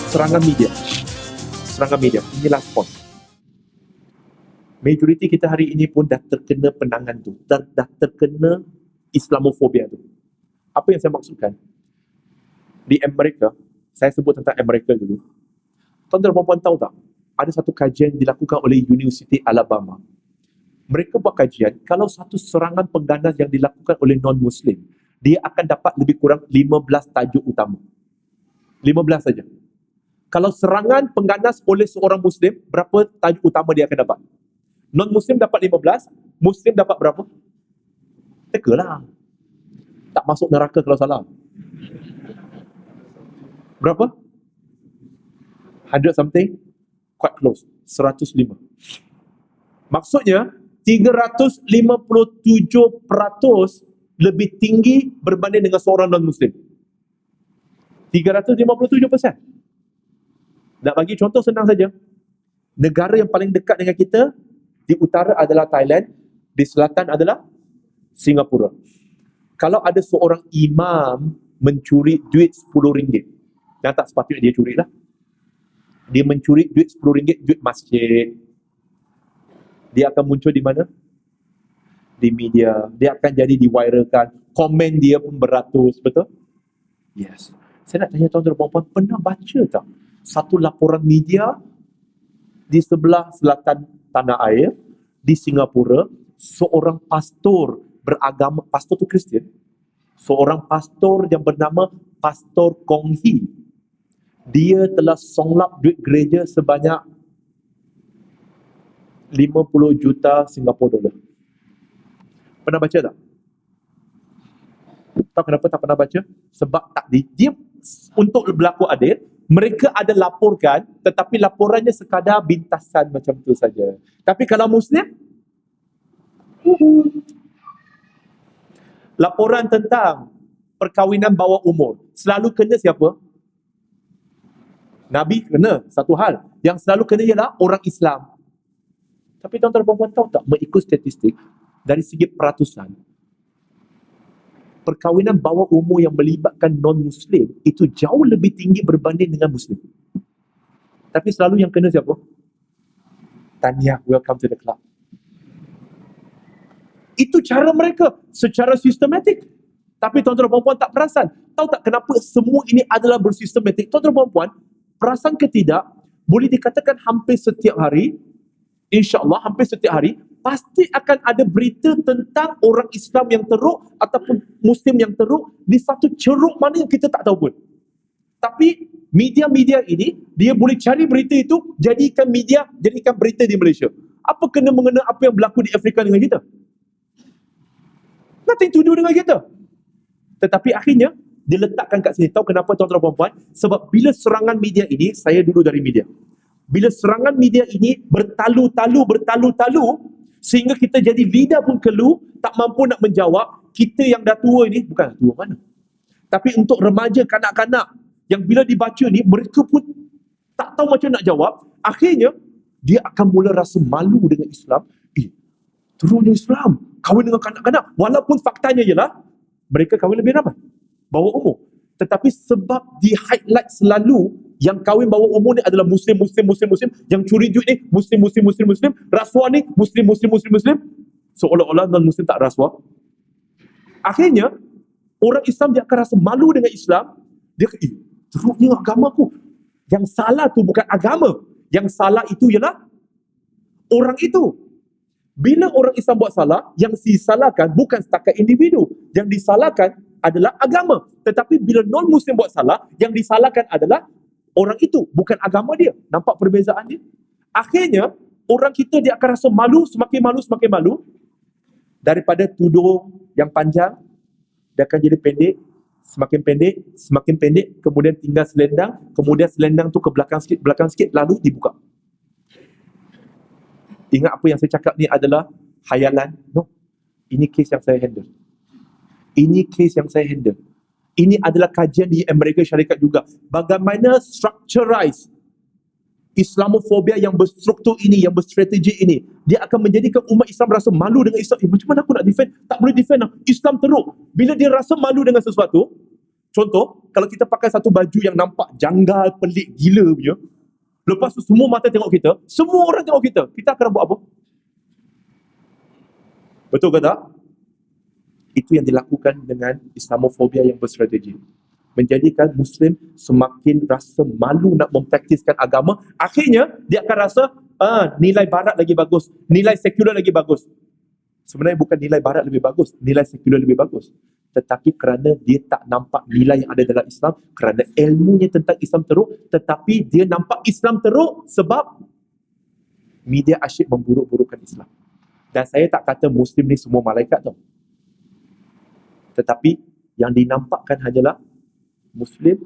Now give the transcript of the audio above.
Serangan media. Serangan media. Inilah point. Majoriti kita hari ini pun dah terkena penangan tu. Dah terkena Islamofobia tu. Apa yang saya maksudkan? Di Amerika, saya sebut tentang Amerika dulu. Tuan-tuan dan puan-puan tahu tak? Ada satu kajian dilakukan oleh University Alabama. Mereka buat kajian, kalau satu serangan pengganas yang dilakukan oleh non-Muslim, dia akan dapat lebih kurang 15 tajuk utama. 15 saja. Kalau serangan pengganas oleh seorang Muslim, berapa tajuk utama dia akan dapat? Non-Muslim dapat 15, Muslim dapat berapa? Tekalah. Tak masuk neraka kalau salah. Berapa? 100 something? Quite close. 105. Maksudnya, 357% lebih tinggi berbanding dengan seorang non-Muslim. 357%. Nak bagi contoh senang saja. Negara yang paling dekat dengan kita, di utara adalah Thailand, di selatan adalah Singapura. Kalau ada seorang imam mencuri duit RM10, yang tak sepatutnya dia curilah. Dia mencuri duit RM10, duit masjid. Dia akan muncul di mana? Di media. Dia akan jadi diviralkan. Komen dia pun beratus, betul? Yes. Saya nak tanya tuan-tuan dan puan-puan, pernah baca tak satu laporan media di sebelah selatan tanah air, di Singapura, seorang pastor beragama, pastor tu Kristian, seorang pastor yang bernama Pastor Kong Hee, dia telah songlap duit gereja sebanyak 50 juta Singapura dolar. Pernah baca tak? Tahu kenapa tak pernah baca? Sebab tak dia untuk berlaku adil, mereka ada laporkan, tetapi laporannya sekadar bintasan macam tu saja. Tapi kalau Muslim, laporan tentang perkahwinan bawah umur selalu kena siapa? Nabi kena satu hal. Yang selalu kena ialah orang Islam. Tapi tuan-tuan dan puan-puan tahu tak, mengikut statistik, dari segi peratusan, perkahwinan bawah umur yang melibatkan non-Muslim itu jauh lebih tinggi berbanding dengan Muslim. Tapi selalu yang kena siapa? Tahniah, welcome to the club. Itu cara mereka secara sistematik. Tapi tuan-tuan dan puan-puan tak perasan. Tahu tak kenapa semua ini adalah bersistematik? Tuan-tuan dan puan-puan, perasan ke tidak, boleh dikatakan hampir setiap hari, insya-Allah hampir setiap hari, pasti akan ada berita tentang orang Islam yang teruk ataupun Muslim yang teruk di satu ceruk mana yang kita tak tahu pun. Tapi media-media ini, dia boleh cari berita itu, jadikan berita di Malaysia. Apa kena mengena apa yang berlaku di Afrika dengan kita? Nothing to do dengan kita. Tetapi akhirnya, diletakkan kat sini. Tahu kenapa tuan-tuan dan puan-puan? Sebab bila serangan media ini, saya dulu dari media. Bila serangan media ini bertalu-talu, sehingga kita jadi lidah pun kelu, tak mampu nak menjawab, kita yang dah tua ini, bukan tua mana. Tapi untuk remaja, kanak-kanak, yang bila dibaca ni, mereka pun tak tahu macam nak jawab, akhirnya, dia akan mula rasa malu dengan Islam. Teruknya Islam, kahwin dengan kanak-kanak. Walaupun faktanya ialah, mereka kahwin lebih ramai, bawah umur. Tetapi sebab di-highlight selalu, yang kahwin bawah umur ni adalah Muslim, yang curi duit ni Muslim, rasuah ni Muslim. Seolah-olah non-Muslim tak rasuah. Akhirnya, orang Islam dia akan rasa malu dengan Islam. Dia kata, teruknya agama aku. Yang salah tu bukan agama. Yang salah itu ialah orang itu. Bila orang Islam buat salah, yang disalahkan bukan setakat individu. Yang disalahkan adalah agama. Tetapi bila non-Muslim buat salah, yang disalahkan adalah orang itu, bukan agama dia. Nampak perbezaan dia? Akhirnya, orang kita dia akan rasa malu, semakin malu. Daripada tudung yang panjang, dia akan jadi pendek, semakin pendek, kemudian tinggal selendang, kemudian selendang tu ke belakang sikit, lalu dibuka. Ingat apa yang saya cakap ni adalah hayalan? No. Ini kes yang saya handle. Ini adalah kajian di Amerika Syarikat juga. Bagaimana structurize Islamofobia yang berstruktur ini, yang berstrategi ini. Dia akan menjadikan umat Islam rasa malu dengan Islam. Macam mana aku nak defend? Tak boleh defend lah. Islam teruk. Bila dia rasa malu dengan sesuatu, contoh, kalau kita pakai satu baju yang nampak janggal, pelik, gila punya, lepas tu semua mata tengok kita, semua orang tengok kita, kita akan buat apa? Betul ke tak? Itu yang dilakukan dengan Islamofobia yang berstrategi. Menjadikan Muslim semakin rasa malu nak mempraktiskan agama. Akhirnya, dia akan rasa nilai barat lagi bagus, nilai sekular lagi bagus. Sebenarnya bukan nilai barat lebih bagus, nilai sekular lebih bagus. Tetapi kerana dia tak nampak nilai yang ada dalam Islam, kerana ilmunya tentang Islam teruk, tetapi dia nampak Islam teruk sebab media asyik memburuk-burukkan Islam. Dan saya tak kata Muslim ni semua malaikat tau. Tetapi yang dinampakkan hanyalah Muslim.